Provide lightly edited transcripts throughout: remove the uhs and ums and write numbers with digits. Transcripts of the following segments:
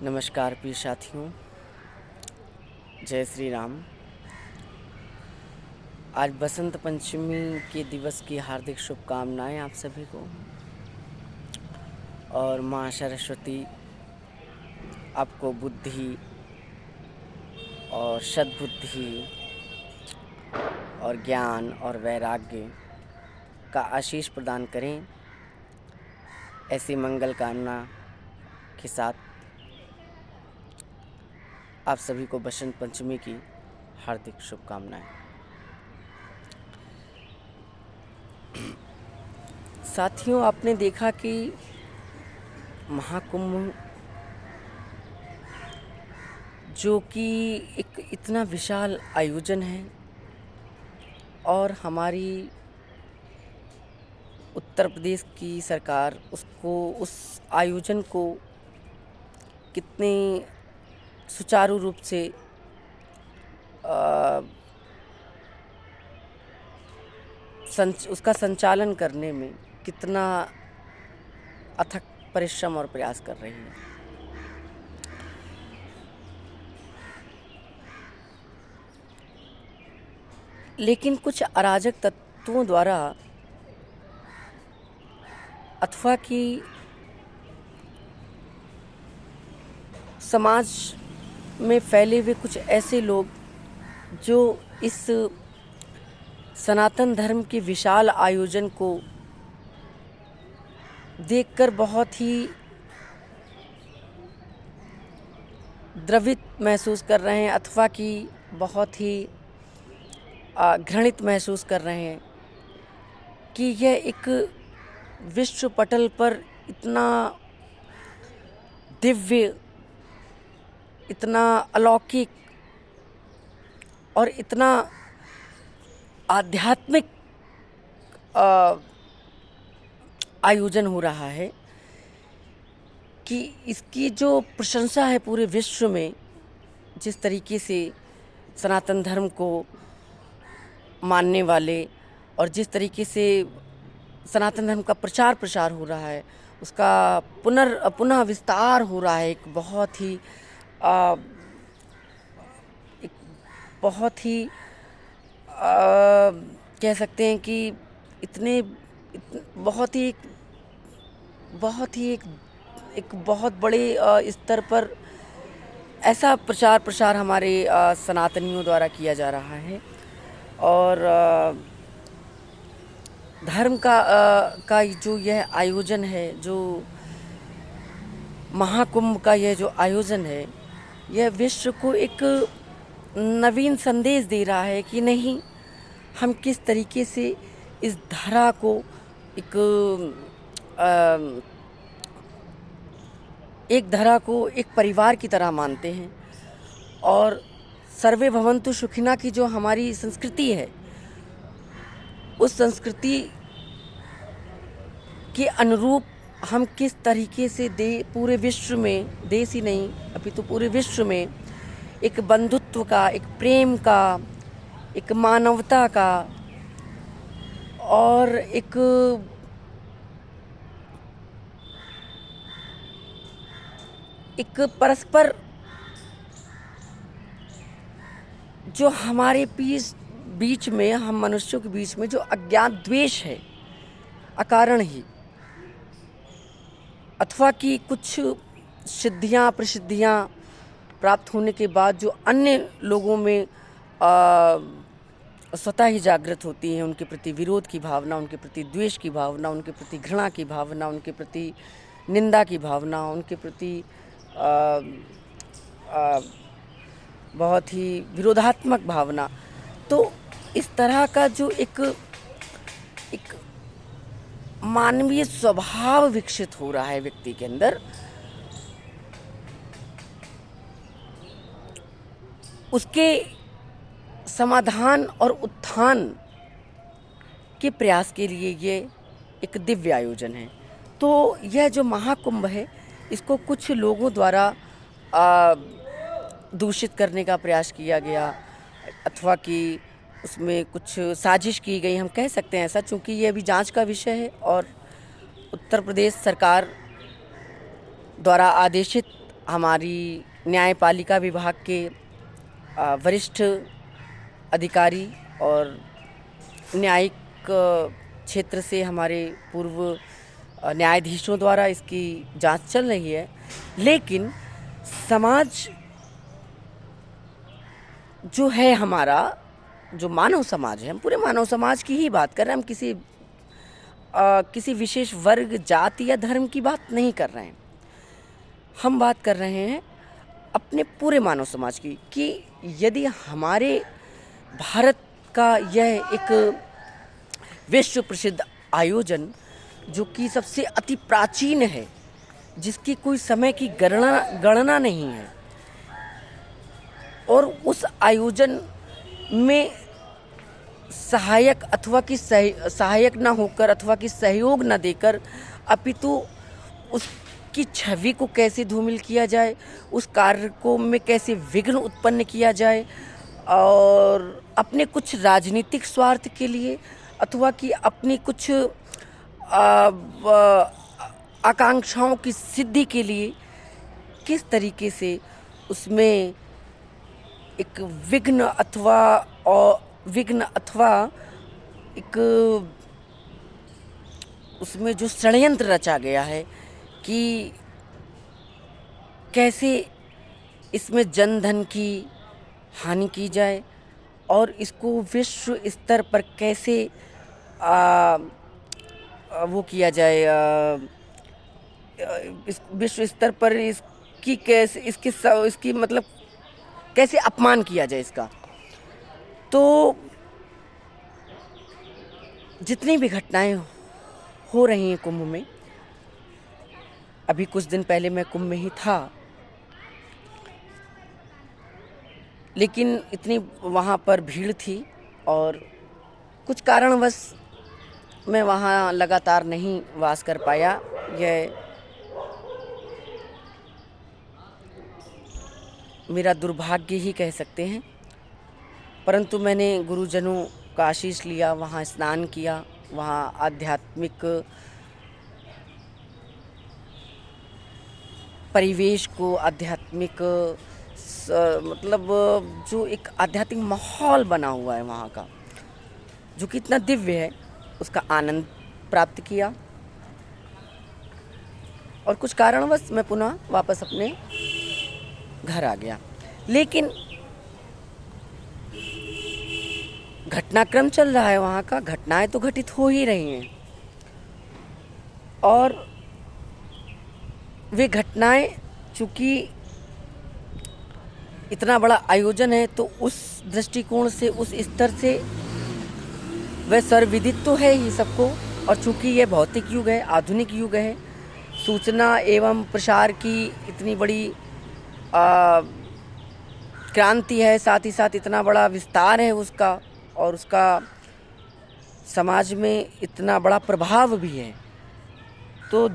नमस्कार प्रिय साथियों, जय श्री राम। आज बसंत पंचमी के दिवस की हार्दिक शुभकामनाएं आप सभी को। और माँ सरस्वती आपको बुद्धि और सद्बुद्धि और ज्ञान और वैराग्य का आशीष प्रदान करें, ऐसी मंगल कामना के साथ आप सभी को बसंत पंचमी की हार्दिक शुभकामनाएं। साथियों, आपने देखा कि महाकुंभ जो कि एक इतना विशाल आयोजन है और हमारी उत्तर प्रदेश की सरकार उस आयोजन को कितने सुचारू रूप से उसका संचालन करने में कितना अथक परिश्रम और प्रयास कर रही है। लेकिन कुछ अराजक तत्वों द्वारा अथवा कि समाज में फैले हुए कुछ ऐसे लोग जो इस सनातन धर्म के विशाल आयोजन को देखकर बहुत ही द्रवित महसूस कर रहे हैं अथवा कि बहुत ही घृणित महसूस कर रहे हैं कि यह एक विश्व पटल पर इतना दिव्य, इतना अलौकिक और इतना आध्यात्मिक आयोजन हो रहा है कि इसकी जो प्रशंसा है पूरे विश्व में, जिस तरीके से सनातन धर्म को मानने वाले और जिस तरीके से सनातन धर्म का प्रचार प्रसार हो रहा है, उसका पुनः विस्तार हो रहा है। एक बहुत ही कह सकते हैं कि एक बहुत बड़े स्तर पर ऐसा प्रचार प्रसार हमारे सनातनियों द्वारा किया जा रहा है। और धर्म का जो यह आयोजन है, जो महाकुंभ का यह जो आयोजन है, यह विश्व को एक नवीन संदेश दे रहा है कि नहीं, हम किस तरीके से इस धरा को एक परिवार की तरह मानते हैं। और सर्वे भवन्तु सुखिनः की जो हमारी संस्कृति है, उस संस्कृति के अनुरूप हम किस तरीके से पूरे विश्व में, देश ही नहीं अपितु पूरे विश्व में एक बंधुत्व का, एक प्रेम का, एक मानवता का और एक परस्पर जो हमारे बीच में, हम मनुष्यों के बीच में जो अज्ञात द्वेष है अकारण ही, अथवा कि कुछ सिद्धियां प्रसिद्धियां प्राप्त होने के बाद जो अन्य लोगों में स्वतः ही जागृत होती हैं, उनके प्रति विरोध की भावना, उनके प्रति द्वेष की भावना, उनके प्रति घृणा की भावना, उनके प्रति निंदा की भावना, उनके प्रति बहुत ही विरोधात्मक भावना। तो इस तरह का जो एक मानवीय स्वभाव विकसित हो रहा है व्यक्ति के अंदर, उसके समाधान और उत्थान के प्रयास के लिए ये एक दिव्य आयोजन है। तो यह जो महाकुंभ है, इसको कुछ लोगों द्वारा दूषित करने का प्रयास किया गया अथवा कि उसमें कुछ साजिश की गई, हम कह सकते हैं ऐसा, चूँकि ये अभी जांच का विषय है और उत्तर प्रदेश सरकार द्वारा आदेशित हमारी न्यायपालिका विभाग के वरिष्ठ अधिकारी और न्यायिक क्षेत्र से हमारे पूर्व न्यायाधीशों द्वारा इसकी जांच चल रही है। लेकिन समाज जो है हमारा, जो मानव समाज है, हम पूरे मानव समाज की ही बात कर रहे हैं, हम किसी विशेष वर्ग, जाति या धर्म की बात नहीं कर रहे हैं। हम बात कर रहे हैं अपने पूरे मानव समाज की, कि यदि हमारे भारत का यह एक विश्व प्रसिद्ध आयोजन, जो कि सबसे अति प्राचीन है, जिसकी कोई समय की गणना नहीं है, और उस आयोजन में सहायक अथवा कि सहायक ना होकर अथवा कि सहयोग ना देकर, अपितु उसकी छवि को कैसे धूमिल किया जाए, उस कार्य को में कैसे विघ्न उत्पन्न किया जाए, और अपने कुछ राजनीतिक स्वार्थ के लिए अथवा कि अपनी कुछ आकांक्षाओं की सिद्धि के लिए किस तरीके से उसमें एक विघ्न अथवा एक उसमें जो षड्यंत्र रचा गया है कि कैसे इसमें जनधन की हानि की जाए और इसको विश्व स्तर पर कैसे वो किया जाए, इस विश्व स्तर पर इसकी मतलब कैसे अपमान किया जाए इसका। तो जितनी भी घटनाएं हो रही हैं कुंभ में, अभी कुछ दिन पहले मैं कुंभ में ही था, लेकिन इतनी वहाँ पर भीड़ थी और कुछ कारणवश मैं वहाँ लगातार नहीं वास कर पाया। यह मेरा दुर्भाग्य ही कह सकते हैं, परंतु मैंने गुरुजनों का आशीष लिया, वहाँ स्नान किया, वहाँ आध्यात्मिक परिवेश को, आध्यात्मिक मतलब जो एक आध्यात्मिक माहौल बना हुआ है वहाँ का, जो कि इतना दिव्य है, उसका आनंद प्राप्त किया। और कुछ कारणवश मैं पुनः वापस अपने घर आ गया। लेकिन घटनाक्रम चल रहा है वहाँ का, घटनाएं तो घटित हो ही रही हैं, और वे घटनाएं चूँकि इतना बड़ा आयोजन है, तो उस दृष्टिकोण से, उस स्तर से वह सर्वविदित तो है ही सबको। और चूँकि यह भौतिक युग है, आधुनिक युग है, सूचना एवं प्रसार की इतनी बड़ी क्रांति है, साथ ही साथ इतना बड़ा विस्तार है उसका, और उसका समाज में इतना बड़ा प्रभाव भी है। तो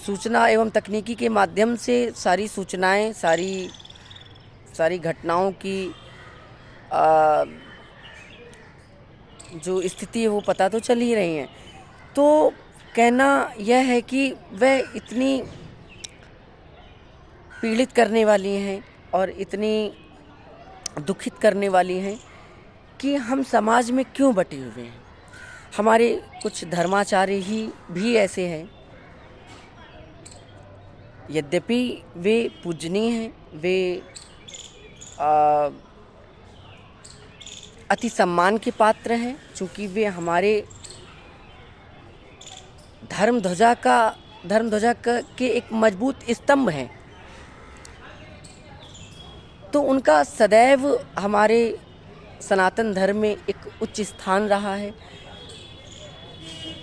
सूचना एवं तकनीकी के माध्यम से सारी सूचनाएं, सारी घटनाओं की जो स्थिति है वो पता तो चल ही रही है। तो कहना यह है कि वह इतनी पीड़ित करने वाली हैं और इतनी दुखित करने वाली हैं कि हम समाज में क्यों बटे हुए हैं। हमारे कुछ धर्माचार्य ही भी ऐसे हैं, यद्यपि वे पूजनीय हैं, वे अति सम्मान के पात्र हैं, चूँकि वे हमारे धर्म ध्वजा के एक मजबूत स्तंभ हैं। तो उनका सदैव हमारे सनातन धर्म में एक उच्च स्थान रहा है,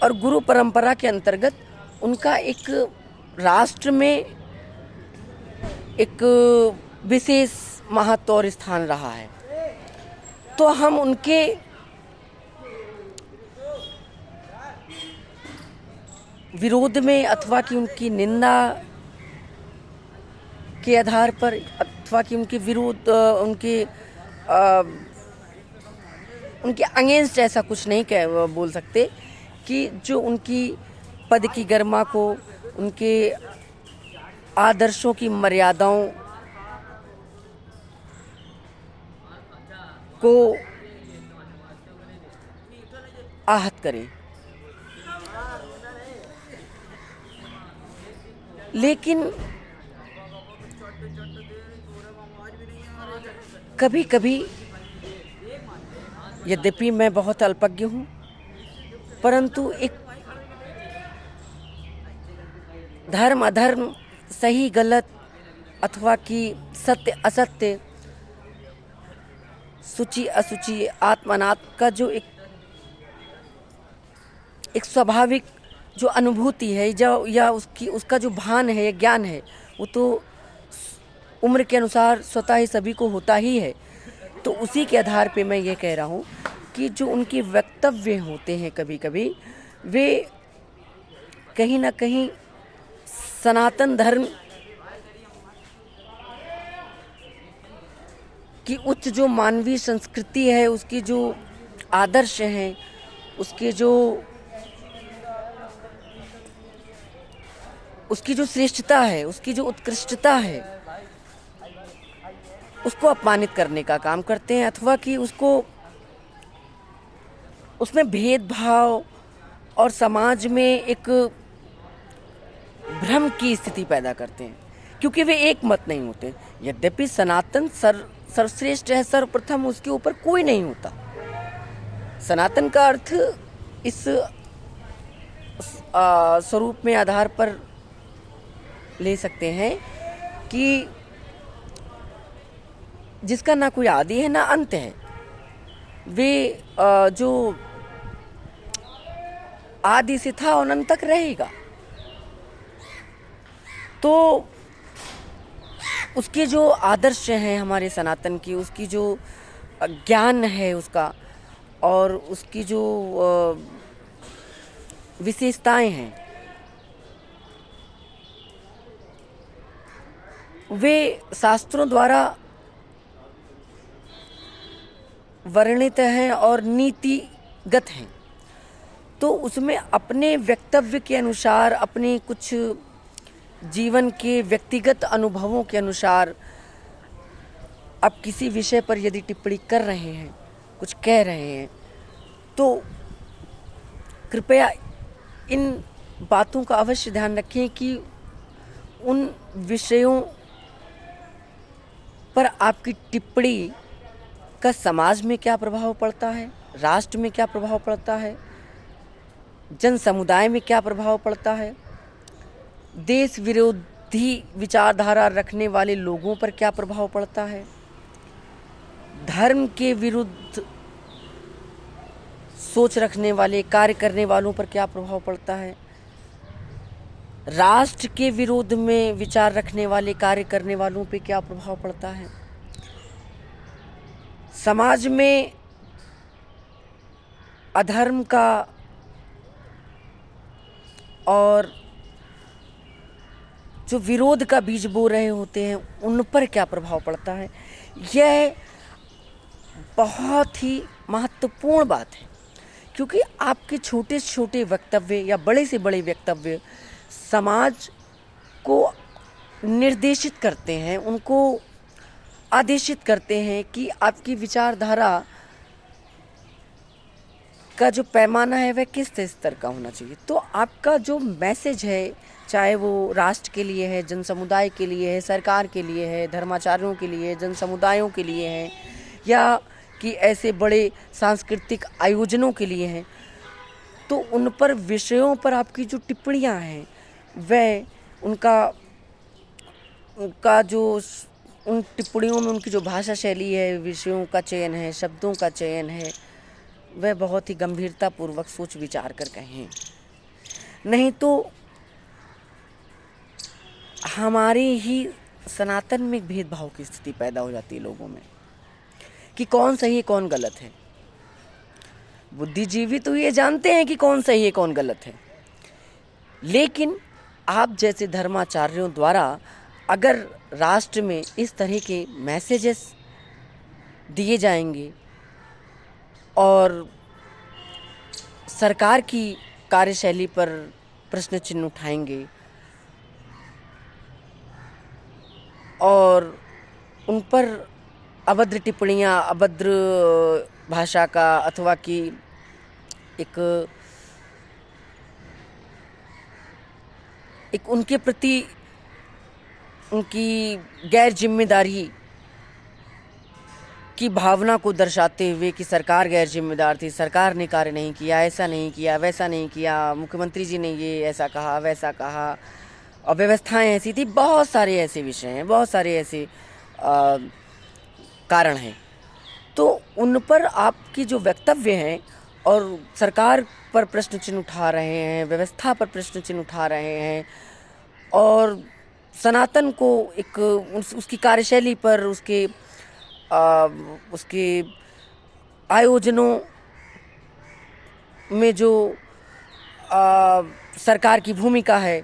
और गुरु परंपरा के अंतर्गत उनका एक राष्ट्र में एक विशेष महत्व और स्थान रहा है। तो हम उनके विरोध में अथवा कि उनकी निंदा के आधार पर, अथवा कि उनके विरोध, उनके अगेंस्ट ऐसा कुछ नहीं बोल सकते कि जो उनकी पद की गरिमा को, उनके आदर्शों की मर्यादाओं को आहत करे। लेकिन कभी कभी, यद्यपि मैं बहुत अल्पज्ञ हूँ, परंतु एक धर्म अधर्म, सही गलत, अथवा कि सत्य असत्य, शुचि अशुचि, आत्म अनात्म का जो एक स्वाभाविक जो अनुभूति है, जो या उसका जो भान है या ज्ञान है, वो तो उम्र के अनुसार स्वतः ही सभी को होता ही है। तो उसी के आधार पे मैं ये कह रहा हूँ कि जो उनके वक्तव्य होते हैं कभी कभी, वे कहीं ना कहीं सनातन धर्म की उच्च जो मानवीय संस्कृति है, उसकी जो आदर्श हैं, उसकी जो श्रेष्ठता है, उसकी जो उत्कृष्टता है, उसको अपमानित करने का काम करते हैं, अथवा कि उसमें भेदभाव और समाज में एक भ्रम की स्थिति पैदा करते हैं, क्योंकि वे एक मत नहीं होते। यद्यपि सनातन सर्वश्रेष्ठ है, सर्वप्रथम, उसके ऊपर कोई नहीं होता। सनातन का अर्थ इस स्वरूप में आधार पर ले सकते हैं कि जिसका ना कोई आदि है ना अंत है। वे जो आदि से था और अनंत तक रहेगा। तो उसके जो आदर्श हैं हमारे सनातन की, उसकी जो ज्ञान है उसका, और उसकी जो विशेषताएं हैं, वे शास्त्रों द्वारा वर्णित हैं और नीतिगत हैं। तो उसमें अपने वक्तव्य के अनुसार, अपने कुछ जीवन के व्यक्तिगत अनुभवों के अनुसार आप किसी विषय पर यदि टिप्पणी कर रहे हैं, कुछ कह रहे हैं, तो कृपया इन बातों का अवश्य ध्यान रखें कि उन विषयों पर आपकी टिप्पणी का समाज में क्या प्रभाव पड़ता है, राष्ट्र में क्या प्रभाव पड़ता है, जन समुदाय में क्या प्रभाव पड़ता है, देश विरोधी विचारधारा रखने वाले लोगों पर क्या प्रभाव पड़ता है, धर्म के विरुद्ध सोच रखने वाले, कार्य करने वालों पर क्या प्रभाव पड़ता है, राष्ट्र के विरोध में विचार रखने वाले, कार्य करने वालों पे क्या प्रभाव पड़ता है, समाज में अधर्म का और जो विरोध का बीज बो रहे होते हैं उन पर क्या प्रभाव पड़ता है। यह बहुत ही महत्वपूर्ण बात है, क्योंकि आपके छोटे से छोटे वक्तव्य या बड़े से बड़े वक्तव्य समाज को निर्देशित करते हैं, उनको आदेशित करते हैं कि आपकी विचारधारा का जो पैमाना है वह किस स्तर का होना चाहिए। तो आपका जो मैसेज है, चाहे वो राष्ट्र के लिए है, जन समुदाय के लिए है, सरकार के लिए है, धर्माचार्यों के लिए, जन समुदायों के लिए है, या कि ऐसे बड़े सांस्कृतिक आयोजनों के लिए हैं, तो उन पर विषयों पर आपकी जो टिप्पणियां हैं, वह उनका जो उन टिप्पणियों में उनकी जो भाषा शैली है, विषयों का चयन है, शब्दों का चयन है, वह बहुत ही गंभीरतापूर्वक सोच विचार कर कहें। नहीं तो हमारे ही सनातन में एक भेदभाव की स्थिति पैदा हो जाती है लोगों में कि कौन सही है कौन गलत है। बुद्धिजीवी तो ये जानते हैं कि कौन सही है कौन गलत है, लेकिन आप जैसे धर्माचार्यों द्वारा अगर राष्ट्र में इस तरह के मैसेजेस दिए जाएंगे और सरकार की कार्यशैली पर प्रश्न चिन्ह उठाएंगे, और उन पर अभद्र टिप्पणियाँ, अभद्र भाषा का अथवा कि एक एक उनके प्रति उनकी गैर जिम्मेदारी की भावना को दर्शाते हुए कि सरकार गैर जिम्मेदार थी, सरकार ने कार्य नहीं किया, ऐसा नहीं किया, वैसा नहीं किया, मुख्यमंत्री जी ने ये ऐसा कहा, वैसा कहा, और व्यवस्थाएं ऐसी थी। बहुत सारे ऐसे विषय हैं, बहुत सारे ऐसे कारण हैं। तो उन पर आपकी जो वक्तव्य हैं और सरकार पर प्रश्न चिन्ह उठा रहे हैं, व्यवस्था पर प्रश्न चिन्ह उठा रहे हैं, और सनातन को एक उसकी कार्यशैली पर, उसके आयोजनों में जो सरकार की भूमिका है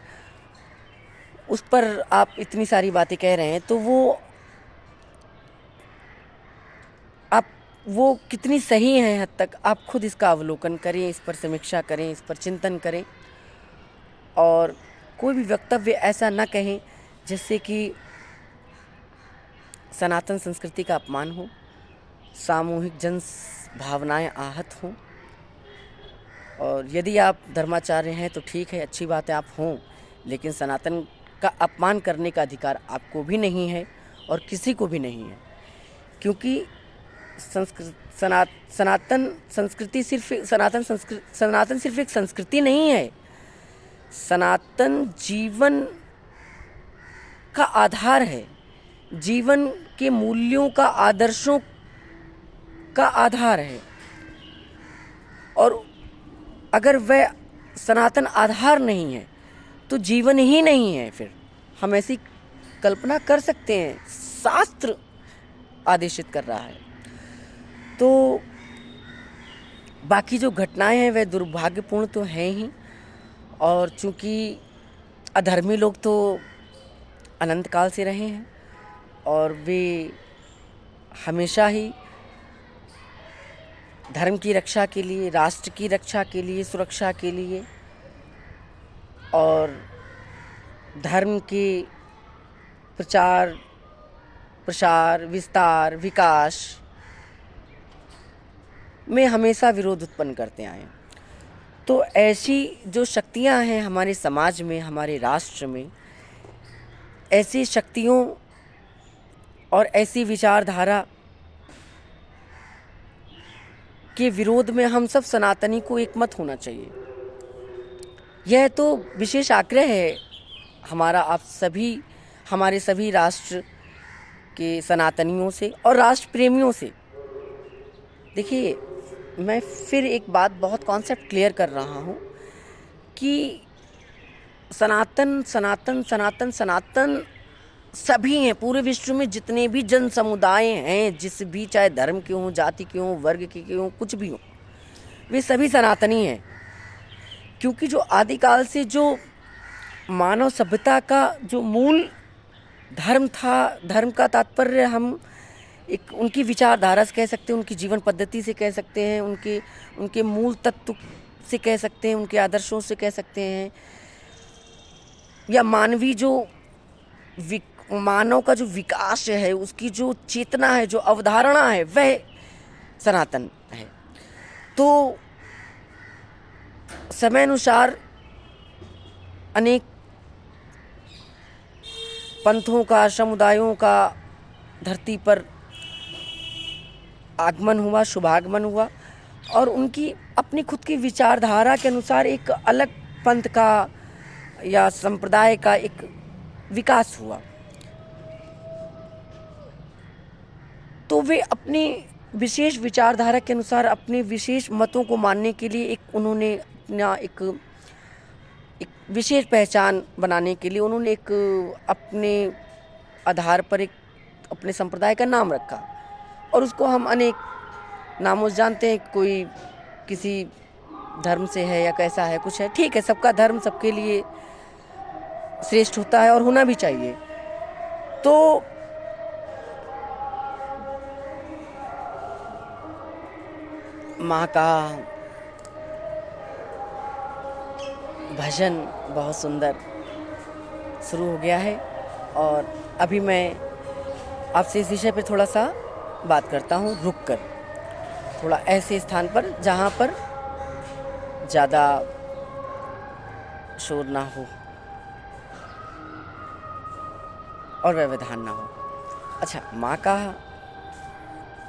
उस पर आप इतनी सारी बातें कह रहे हैं, तो वो कितनी सही हैं हद तक आप खुद इसका अवलोकन करें, इस पर समीक्षा करें, इस पर चिंतन करें, और कोई भी वक्तव्य ऐसा न कहें जिससे कि सनातन संस्कृति का अपमान हो, सामूहिक जन भावनाएं आहत हों। और यदि आप धर्माचार्य हैं तो ठीक है, अच्छी बात है, आप हों, लेकिन सनातन का अपमान करने का अधिकार आपको भी नहीं है और किसी को भी नहीं है, क्योंकि सनातन सिर्फ एक संस्कृति नहीं है। सनातन जीवन का आधार है, जीवन के मूल्यों का, आदर्शों का आधार है। और अगर वह सनातन आधार नहीं है तो जीवन ही नहीं है। फिर हम ऐसी कल्पना कर सकते हैं, शास्त्र आदेशित कर रहा है। तो बाकी जो घटनाएं हैं वह दुर्भाग्यपूर्ण तो हैं ही, और चूंकि अधर्मी लोग तो अनंत काल से रहे हैं और वे हमेशा ही धर्म की रक्षा के लिए, राष्ट्र की रक्षा के लिए, सुरक्षा के लिए और धर्म के प्रचार प्रसार, विस्तार, विकास में हमेशा विरोध उत्पन्न करते आए। तो ऐसी जो शक्तियां हैं हमारे समाज में, हमारे राष्ट्र में, ऐसी शक्तियों और ऐसी विचारधारा के विरोध में हम सब सनातनी को एकमत होना चाहिए। यह तो विशेष आग्रह है हमारा आप सभी, हमारे सभी राष्ट्र के सनातनियों से और राष्ट्र प्रेमियों से। देखिए, मैं फिर एक बात बहुत कॉन्सेप्ट क्लियर कर रहा हूँ कि सनातन सनातन सनातन सनातन सभी हैं। पूरे विश्व में जितने भी जन समुदाय हैं, जिस भी, चाहे धर्म के हों, जाति के हों, वर्ग के हों, कुछ भी हों, वे सभी सनातनी हैं। क्योंकि जो आदिकाल से जो मानव सभ्यता का जो मूल धर्म था, धर्म का तात्पर्य हम एक उनकी विचारधारा से कह सकते हैं, उनकी जीवन पद्धति से कह सकते हैं, उनके मूल तत्व से कह सकते हैं, उनके आदर्शों से कह सकते हैं, या मानवीय जो मानव का जो विकास है, उसकी जो चेतना है, जो अवधारणा है, वह सनातन है। तो समय अनुसार अनेक पंथों का, समुदायों का धरती पर आगमन हुआ, शुभागमन हुआ, और उनकी अपनी खुद की विचारधारा के अनुसार एक अलग पंथ का या संप्रदाय का एक विकास हुआ। तो वे अपनी विशेष विचारधारा के अनुसार अपने विशेष मतों को मानने के लिए उन्होंने अपना एक विशेष पहचान बनाने के लिए उन्होंने एक अपने आधार पर एक अपने संप्रदाय का नाम रखा, और उसको हम अनेक नामों से जानते हैं। कोई किसी धर्म से है या कैसा है, कुछ है, ठीक है, सबका धर्म सबके लिए श्रेष्ठ होता है और होना भी चाहिए। तो माँ का भजन बहुत सुंदर शुरू हो गया है, और अभी मैं आपसे इस विषय पर थोड़ा सा बात करता हूँ रुक कर, थोड़ा ऐसे स्थान पर जहाँ पर ज़्यादा शोर ना हो और व्यवधान ना हो। अच्छा, माँ का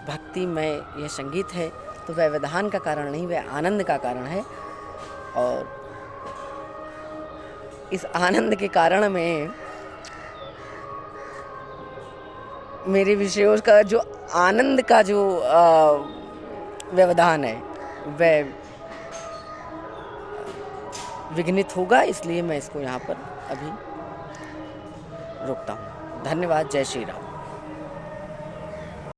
भक्तिमय यह संगीत है तो व्यवधान का कारण नहीं, वह आनंद का कारण है। और इस आनंद के कारण में मेरे विषयों का जो आनंद का जो व्यवधान है वह विघ्नित होगा, इसलिए मैं इसको यहाँ पर अभी रोकता हूँ। धन्यवाद। जय श्री राम।